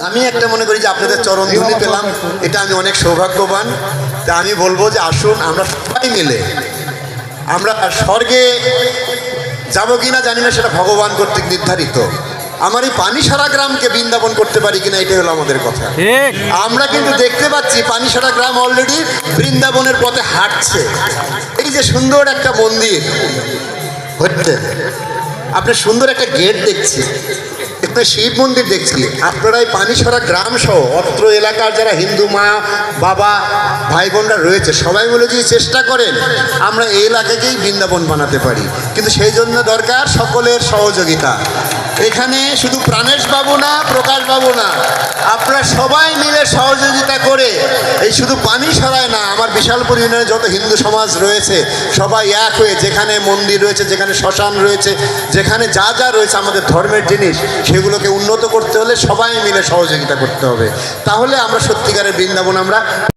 আমি একটা মনে করি যে আপনাদের চরণধুলি পেলাম, এটা আমি অনেক সৌভাগ্যবান। তা আমি বলবো যে আসুন আমরা সবাই মিলে আমরা স্বর্গে যাব কিনা জানি না, সেটা ভগবান কর্তৃক নির্ধারিত। আমার এই পানিসারা গ্রামকে বৃন্দাবন করতে পারি কিনা, এটাই হলো আমাদের কথা। আমরা কিন্তু দেখতে পাচ্ছি পানিসারা গ্রাম অলরেডি বৃন্দাবনের পথে হাঁটছে। এই যে সুন্দর একটা মন্দির হচ্ছে, আপনি সুন্দর একটা গেট দেখছি, একটা শিব মন্দির দেখছি। আপনারা এই পানিসারা গ্রাম সহ অত্র এলাকার যারা হিন্দু মা বাবা ভাই বোনরা রয়েছে, সবাই মিলে যদি চেষ্টা করেন আমরা এই এলাকাকেই বৃন্দাবন বানাতে পারি। কিন্তু সেই জন্য দরকার সকলের সহযোগিতা। এখানে শুধু প্রাণেশ বাবু না, প্রকাশ বাবু না, আপনারা সবাই মিলে সহযোগিতা করে এই শুধু পানিসারায় না, আমার বিশালপুর ইউনিয়নে যত হিন্দু সমাজ রয়েছে সবাই এক হয়ে, যেখানে মন্দির রয়েছে, যেখানে শ্মশান রয়েছে, যেখানে যা যা রয়েছে আমাদের ধর্মের জিনিস, সেগুলোকে উন্নত করতে হলে সবাই মিলে সহযোগিতা করতে হবে। তাহলে আমরা সত্যিকারের বৃন্দাবন আমরা